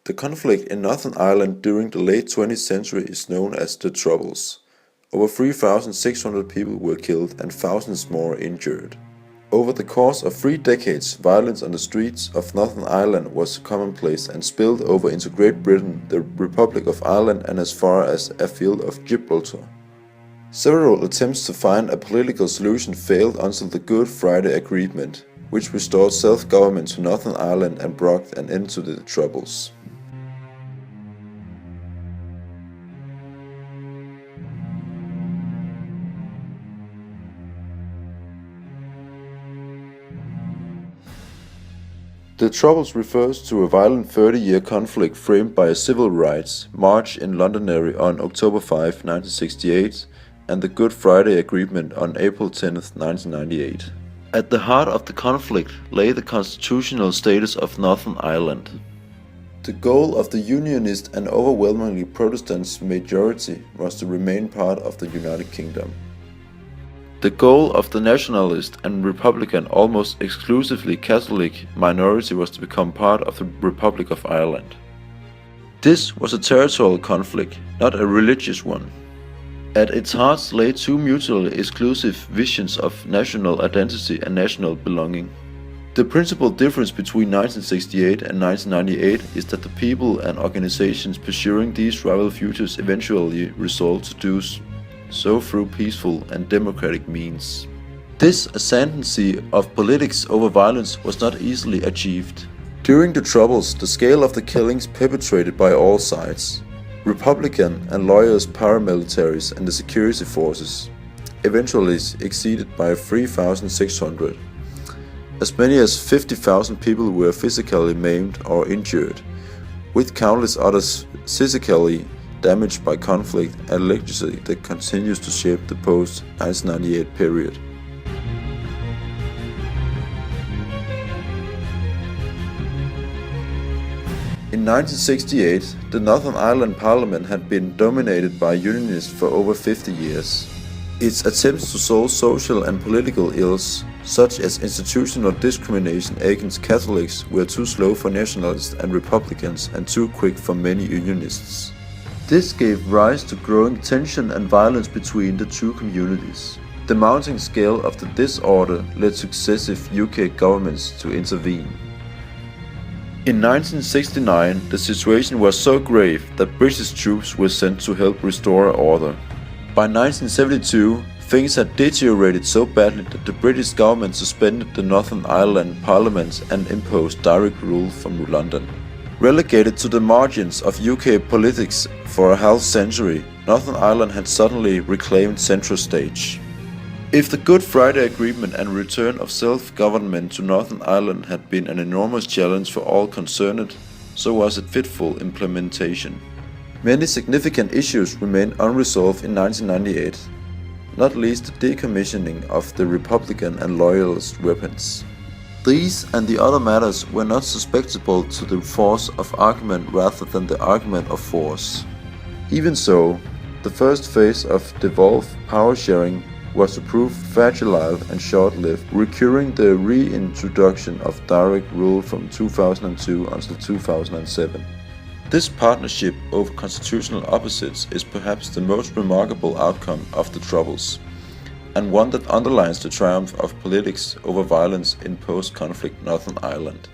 The conflict in Northern Ireland during the late 20th century is known as the Troubles. Over 3,600 people were killed and thousands more injured. Over the course of 3 decades, violence on the streets of Northern Ireland was commonplace and spilled over into Great Britain, the Republic of Ireland, and as far as afield of Gibraltar. Several attempts to find a political solution failed until the Good Friday Agreement, which restored self-government to Northern Ireland and brought an end to the Troubles. The Troubles refers to a violent 30-year conflict framed by a civil rights march in Londonderry on October 5, 1968, and the Good Friday Agreement on April 10, 1998. At the heart of the conflict lay the constitutional status of Northern Ireland. The goal of the Unionist and overwhelmingly Protestant majority was to remain part of the United Kingdom. The goal of the nationalist and Republican, almost exclusively Catholic, minority was to become part of the Republic of Ireland. This was a territorial conflict, not a religious one. At its heart lay two mutually exclusive visions of national identity and national belonging. The principal difference between 1968 and 1998 is that the people and organizations pursuing these rival futures eventually resolved to do so through peaceful and democratic means. This ascendancy of politics over violence was not easily achieved. During the Troubles, the scale of the killings perpetrated by all sides, Republican and Loyalist paramilitaries and the security forces, eventually exceeded by 3,600. As many as 50,000 people were physically maimed or injured, with countless others physically damaged by conflict and legacy that continues to shape the post-1998 period. In 1968, the Northern Ireland Parliament had been dominated by Unionists for over 50 years. Its attempts to solve social and political ills, such as institutional discrimination against Catholics, were too slow for nationalists and Republicans and too quick for many Unionists. This gave rise to growing tension and violence between the two communities. The mounting scale of the disorder led successive UK governments to intervene. In 1969, the situation was so grave that British troops were sent to help restore order. By 1972, things had deteriorated so badly that the British government suspended the Northern Ireland Parliament and imposed direct rule from London. Relegated to the margins of UK politics for a half century, Northern Ireland had suddenly reclaimed central stage. If the Good Friday Agreement and return of self-government to Northern Ireland had been an enormous challenge for all concerned, so was its fitful implementation. Many significant issues remained unresolved in 1998, not least the decommissioning of the Republican and Loyalist weapons. These and the other matters were not susceptible to the force of argument rather than the argument of force. Even so, the first phase of devolved power sharing was to prove fragile and short-lived, recurring the reintroduction of direct rule from 2002 until 2007. This partnership over constitutional opposites is perhaps the most remarkable outcome of the Troubles, and one that underlines the triumph of politics over violence in post-conflict Northern Ireland.